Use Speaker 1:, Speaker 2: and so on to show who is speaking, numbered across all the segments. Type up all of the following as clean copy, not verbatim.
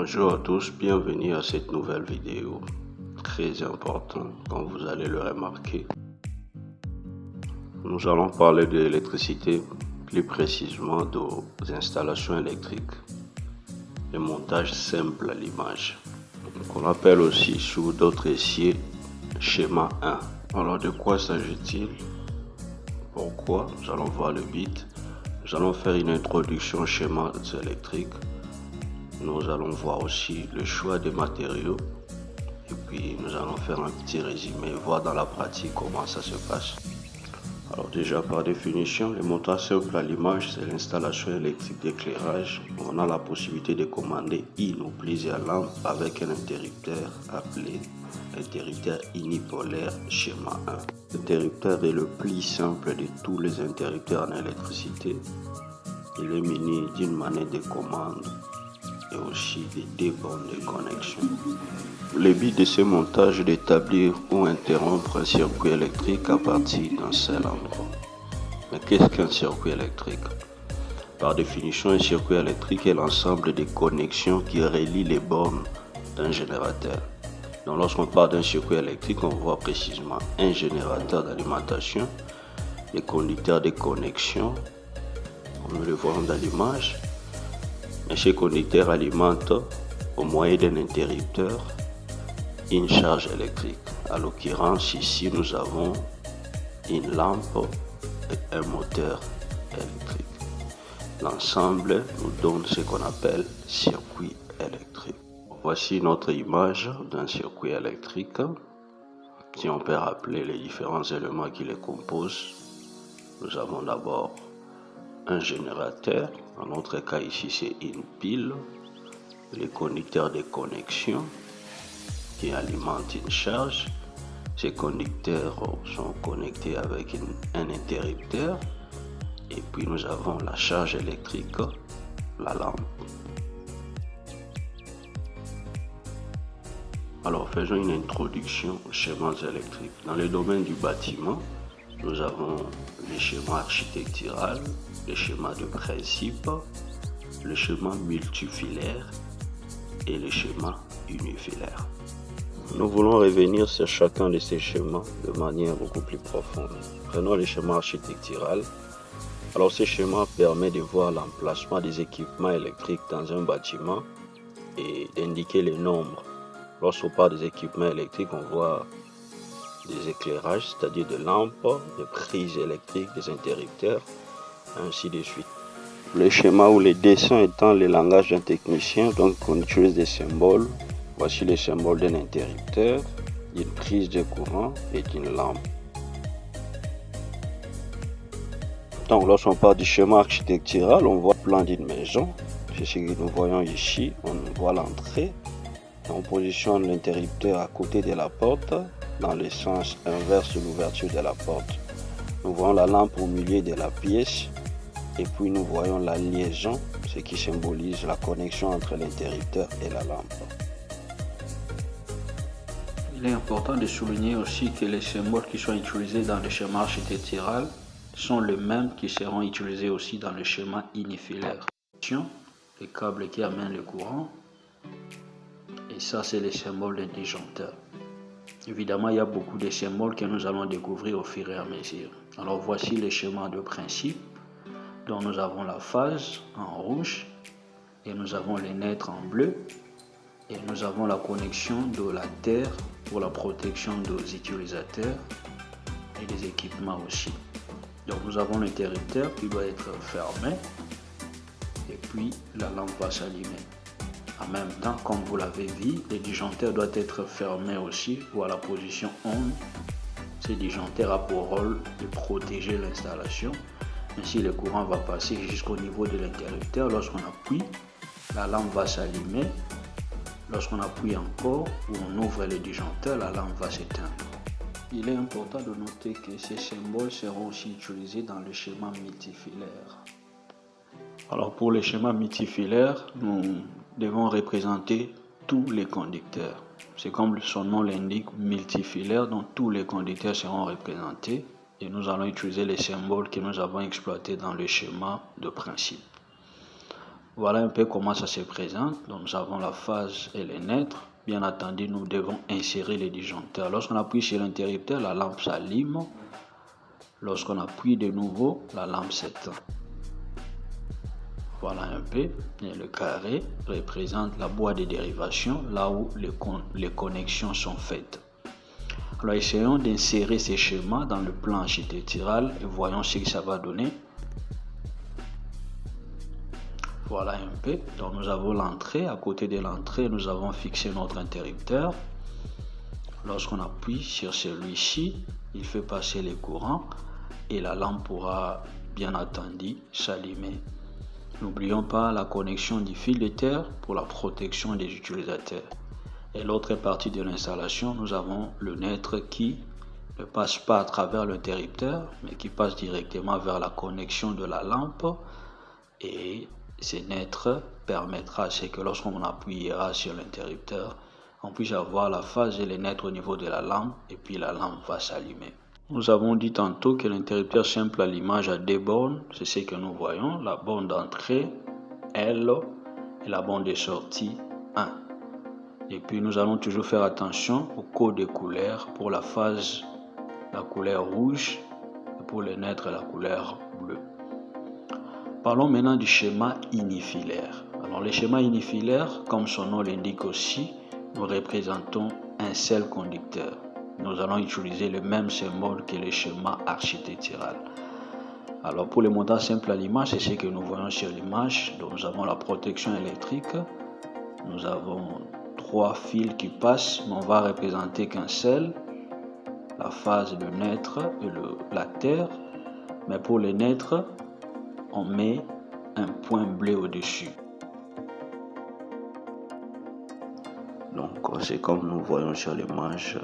Speaker 1: Bonjour à tous, bienvenue à cette nouvelle vidéo. Très important, comme vous allez le remarquer. Nous allons parler de l'électricité, plus précisément des installations électriques. Le montage simple à l'image, qu'on appelle aussi sous d'autres essiers schéma 1. Alors de quoi s'agit-il? Pourquoi? Nous allons voir le but. Nous allons faire une introduction aux schémas électriques. Nous allons voir aussi le choix des matériaux. Et puis nous allons faire un petit résumé, voir dans la pratique comment ça se passe. Alors déjà par définition, le montage simple à l'image, c'est l'installation électrique d'éclairage. On a la possibilité de commander une ou plusieurs lampes avec un interrupteur appelé interrupteur unipolaire schéma 1. L'interrupteur est le plus simple de tous les interrupteurs en électricité. Il est muni d'une manette de commande et aussi de deux bornes de connexion. Le but de ce montage est d'établir ou interrompre un circuit électrique à partir d'un seul endroit. Mais qu'est-ce qu'un circuit électrique? Par définition, un circuit électrique est l'ensemble des connexions qui relient les bornes d'un générateur. Donc lorsqu'on parle d'un circuit électrique, on voit précisément un générateur d'alimentation, des conducteurs de connexion, comme nous le voyons dans l'image. Et ces conducteurs alimentent au moyen d'un interrupteur une charge électrique. À l'occurrence, ici, nous avons une lampe et un moteur électrique. L'ensemble nous donne ce qu'on appelle circuit électrique. Voici notre image d'un circuit électrique. Si on peut rappeler les différents éléments qui les composent, nous avons d'abord un générateur. En notre cas ici, c'est une pile. Les conducteurs de connexion qui alimentent une charge. Ces conducteurs sont connectés avec un interrupteur. Et puis nous avons la charge électrique, la lampe. Alors faisons une introduction aux schémas électriques. Dans le domaine du bâtiment, nous avons les schémas architecturaux, les schémas de principe, le schéma multifilaire et le schéma unifilaire. Nous voulons revenir sur chacun de ces schémas de manière beaucoup plus profonde. Prenons le schéma architectural. Alors ce schéma permet de voir l'emplacement des équipements électriques dans un bâtiment et d'indiquer les nombres. Lorsqu'on parle des équipements électriques, on voit des éclairages, c'est-à-dire des lampes, des prises électriques, des interrupteurs, ainsi de suite. Le schéma ou les dessins étant le langage d'un technicien, donc on utilise des symboles. Voici les symboles d'un interrupteur, d'une prise de courant et d'une lampe. Donc lorsqu'on parle du schéma architectural, on voit le plan d'une maison. C'est ce que nous voyons ici. On voit l'entrée. On positionne l'interrupteur à côté de la porte, dans le sens inverse de l'ouverture de la porte. Nous voyons la lampe au milieu de la pièce. Et puis nous voyons la liaison, ce qui symbolise la connexion entre l'interrupteur et la lampe. Il est important de souligner aussi que les symboles qui sont utilisés dans le schéma architectural sont les mêmes qui seront utilisés aussi dans le schéma unifilaire. Les câbles qui amènent le courant. Et ça, c'est les symboles d'un disjoncteur. Évidemment, il y a beaucoup de symboles que nous allons découvrir au fur et à mesure. Alors voici les schémas de principe. Donc nous avons la phase en rouge et nous avons les neutres en bleu et nous avons la connexion de la terre pour la protection des utilisateurs et des équipements aussi. Donc nous avons l'interrupteur qui doit être fermé et puis la lampe va s'allumer. En même temps, comme vous l'avez vu, le disjoncteur doit être fermé aussi ou à la position on. Ce disjoncteur a pour rôle de protéger l'installation. Ainsi, le courant va passer jusqu'au niveau de l'interrupteur. Lorsqu'on appuie, la lampe va s'allumer. Lorsqu'on appuie encore ou on ouvre le disjoncteur, la lampe va s'éteindre. Il est important de noter que ces symboles seront aussi utilisés dans le schéma multifilaire. Alors pour le schéma multifilaire, nous devons représenter tous les conducteurs. C'est comme son nom l'indique, multifilaire, donc tous les conducteurs seront représentés. Et nous allons utiliser les symboles que nous avons exploités dans le schéma de principe.
Speaker 2: Voilà un peu comment ça se présente. Donc nous avons la phase et les naîtres. Bien entendu, nous devons insérer les disjoncteurs. Lorsqu'on appuie sur l'interrupteur, la lampe s'allume. Lorsqu'on appuie de nouveau, la lampe s'éteint. Voilà un peu. Et le carré représente la boîte de dérivation, là où les connexions sont faites. Alors essayons d'insérer ces schémas dans le plan architectural et voyons ce que ça va donner. Voilà un peu. Donc nous avons l'entrée. À côté de l'entrée, nous avons fixé notre interrupteur. Lorsqu'on appuie sur celui-ci, il fait passer les courants et la lampe pourra bien entendu s'allumer. N'oublions pas la connexion du fil de terre pour la protection des utilisateurs. Et l'autre partie de l'installation, nous avons le naître qui ne passe pas à travers l'interrupteur, mais qui passe directement vers la connexion de la lampe. Et ce naître permettra à ce que lorsqu'on appuiera sur l'interrupteur, on puisse avoir la phase et les naîtres au niveau de la lampe, et puis la lampe va s'allumer. Nous avons dit tantôt que l'interrupteur simple à l'image a deux bornes, c'est ce que nous voyons, la borne d'entrée L et la borne de sortie 1. Et puis nous allons toujours faire attention au code de couleurs pour la phase, la couleur rouge, et pour les naîtres, la couleur bleue. Parlons maintenant du schéma unifilaire. Alors le schéma unifilaire, comme son nom l'indique aussi, nous représentons un seul conducteur. Nous allons utiliser le même symbole que le schéma architectural. Alors pour le montage simple à l'image, c'est ce que nous voyons sur l'image. Donc nous avons la protection électrique. Nous avons 3 fils qui passent, mais on va représenter qu'un seul. La phase de naître et la terre. Mais pour les naîtres, on met un point bleu au-dessus.
Speaker 1: Donc c'est comme nous voyons sur l'image,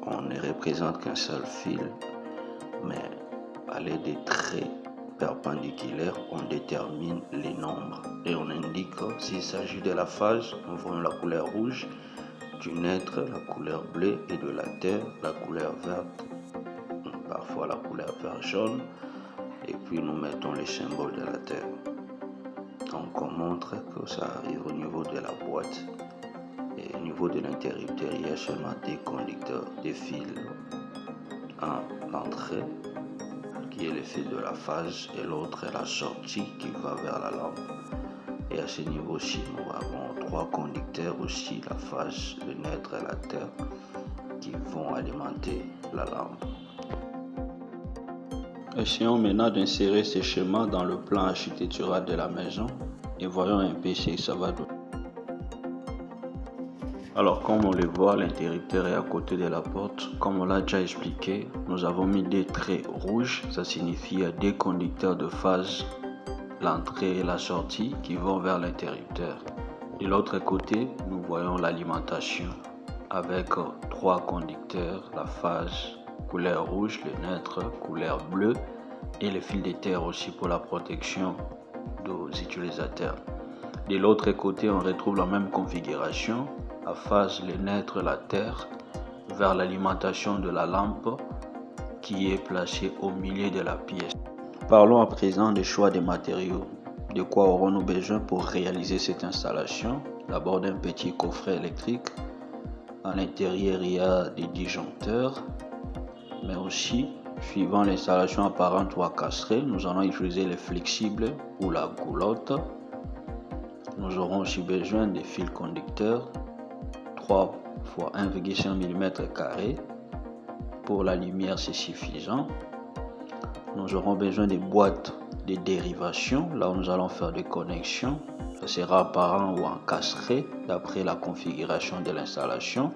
Speaker 1: on ne représente qu'un seul fil, mais à l'aide des traits perpendiculaires, on détermine les nombres et on indique s'il s'agit de la phase, nous voyons la couleur rouge, du naître, la couleur bleue et de la terre, la couleur verte, parfois la couleur vert jaune, et puis nous mettons les symboles de la terre. Donc on montre que ça arrive au niveau de la boîte. Et au niveau de l'interrupteur, il y a seulement des conducteurs, des fils. Un, l'entrée, qui est le fil de la phase, et l'autre est la sortie qui va vers la lampe. Et à ce niveau-ci, nous avons 3 conducteurs aussi, la phase, le naître et la terre, qui vont alimenter la lampe.
Speaker 2: Essayons maintenant d'insérer ces schémas dans le plan architectural de la maison et voyons un peu ce que ça va donner. Alors comme on le voit, l'interrupteur est à côté de la porte. Comme on l'a déjà expliqué, nous avons mis des traits rouges. Ça signifie des conducteurs de phase, l'entrée et la sortie qui vont vers l'interrupteur. De l'autre côté, nous voyons l'alimentation avec 3 conducteurs, la phase couleur rouge, le naître couleur bleue et le fil de terre aussi pour la protection des utilisateurs. De l'autre côté, on retrouve la même configuration. La phase, le naître, la terre, vers l'alimentation de la lampe qui est placée au milieu de la pièce. Parlons à présent des choix des matériaux. De quoi aurons-nous besoin pour réaliser cette installation? D'abord d'un petit coffret électrique. À l'intérieur, il y a des disjoncteurs, mais aussi, suivant l'installation apparente ou encastrée, nous allons utiliser les flexibles ou la goulotte. Nous aurons aussi besoin des fils conducteurs 3 x 1,5 mm². Pour la lumière, c'est suffisant. Nous aurons besoin des boîtes de dérivation, là où nous allons faire des connexions. Ça sera apparent ou encastré d'après la configuration de l'installation.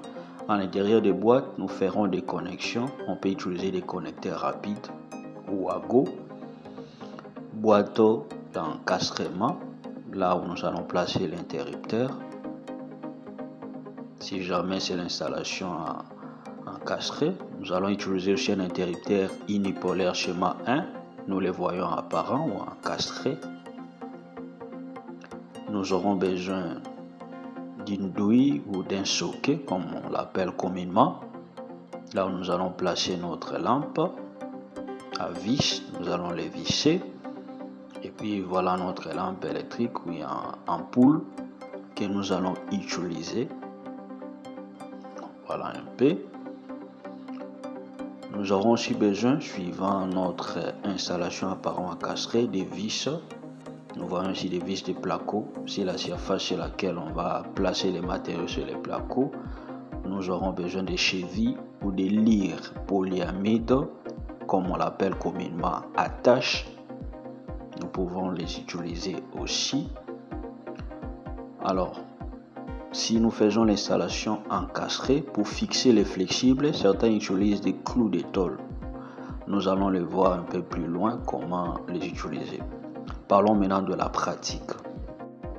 Speaker 2: À l'intérieur des boîtes, nous ferons des connexions. On peut utiliser des connecteurs rapides ou à go. Boîte d'encastrement, là où nous allons placer l'interrupteur. Si jamais c'est l'installation encastrée, nous allons utiliser aussi un interrupteur unipolaire schéma 1. Nous les voyons apparents ou encastrés. Nous aurons besoin d'une douille ou d'un socket, comme on l'appelle communément. Là où nous allons placer notre lampe à vis, nous allons les visser. Et puis voilà notre lampe électrique ou ampoule que nous allons utiliser. Voilà un peu. Nous aurons aussi besoin, suivant notre installation à paroi encastrée, des vis. Nous voyons ici des vis de placo. C'est la surface sur laquelle on va placer les matériaux sur les placos. Nous aurons besoin de chevilles ou de lyres polyamide, comme on l'appelle communément attache. Nous pouvons les utiliser aussi. Alors, si nous faisons l'installation encastrée, pour fixer les flexibles, certains utilisent des clous de tôle. Nous allons les voir un peu plus loin comment les utiliser. Parlons maintenant de la pratique.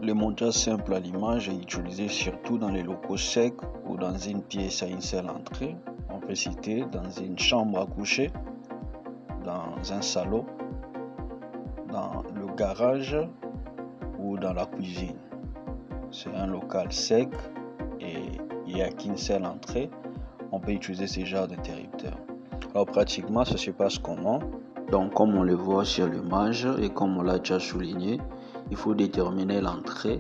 Speaker 2: Le montage simple à l'image est utilisé surtout dans les locaux secs ou dans une pièce à une seule entrée. On peut citer dans une chambre à coucher, dans un salon, dans le garage ou dans la cuisine. C'est un local sec et il n'y a qu'une seule entrée. On peut utiliser ce genre d'interrupteur. Alors pratiquement, ça se passe comment? Donc comme on le voit sur l'image et comme on l'a déjà souligné, il faut déterminer l'entrée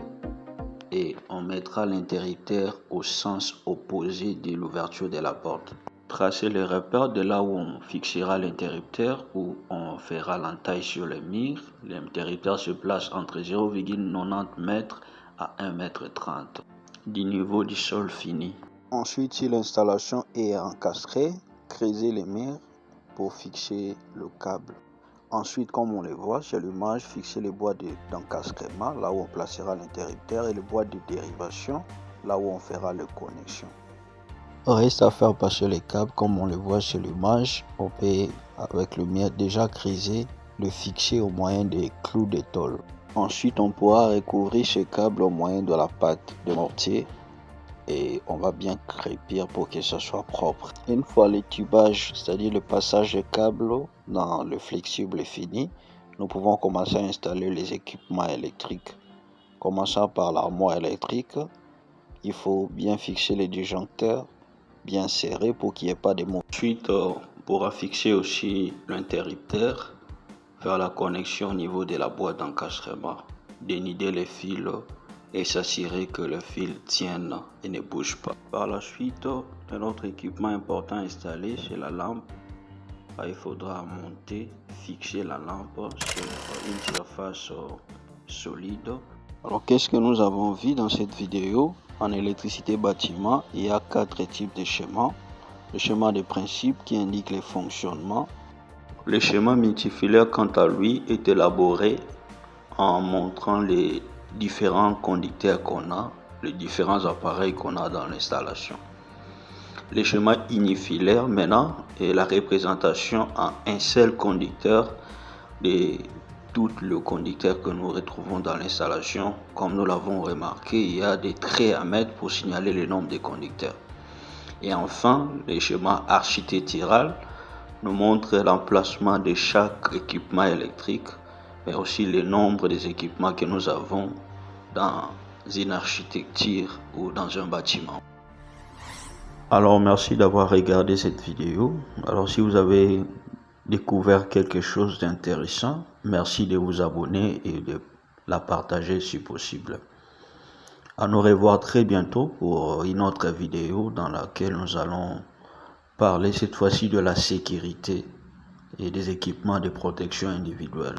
Speaker 2: et on mettra l'interrupteur au sens opposé de l'ouverture de la porte. Tracer le repère de là où on fixera l'interrupteur ou on fera l'entaille sur le mur. L'interrupteur se place entre 0,90 m à 1,30 m du niveau du sol fini. Ensuite, si l'installation est encastrée, creuser les murs pour fixer le câble. Ensuite, comme on le voit sur l'image, fixer le bois d'encastrement, là où on placera l'interrupteur, et le bois de dérivation, là où on fera les connexions. Reste à faire passer les câbles, comme on le voit sur l'image. On peut, avec le mur déjà creusé, le fixer au moyen des clous de tôle. Ensuite, on pourra recouvrir ce câble au moyen de la pâte de mortier et on va bien crépir pour que ce soit propre. Une fois le tubage, c'est-à-dire le passage de câble dans le flexible est fini, nous pouvons commencer à installer les équipements électriques. Commençant par l'armoire électrique, il faut bien fixer les disjoncteurs, bien serrés pour qu'il n'y ait pas de mouvement. Ensuite, on pourra fixer aussi l'interrupteur, faire la connexion au niveau de la boîte d'encastrement, dénider les fils et s'assurer que le fil tienne et ne bouge pas. Par la suite, un autre équipement important installé, c'est la lampe. Il faudra monter, fixer la lampe sur une surface solide. Alors qu'est-ce que nous avons vu dans cette vidéo? En électricité bâtiment, il y a 4 types de schémas. Le schéma de principe qui indique les fonctionnements. Le schéma multifilaire, quant à lui, est élaboré en montrant les différents conducteurs qu'on a, les différents appareils qu'on a dans l'installation. Le schéma unifilaire maintenant est la représentation en un seul conducteur de tout le conducteur que nous retrouvons dans l'installation. Comme nous l'avons remarqué, il y a des traits à mettre pour signaler le nombre de conducteurs. Et enfin, le schéma architectural nous montre l'emplacement de chaque équipement électrique, mais aussi le nombre des équipements que nous avons dans une architecture ou dans un bâtiment. Alors merci d'avoir regardé cette vidéo. Alors si vous avez découvert quelque chose d'intéressant, merci de vous abonner et de la partager si possible. À nous revoir très bientôt pour une autre vidéo dans laquelle nous allons parler cette fois-ci de la sécurité et des équipements de protection individuelle.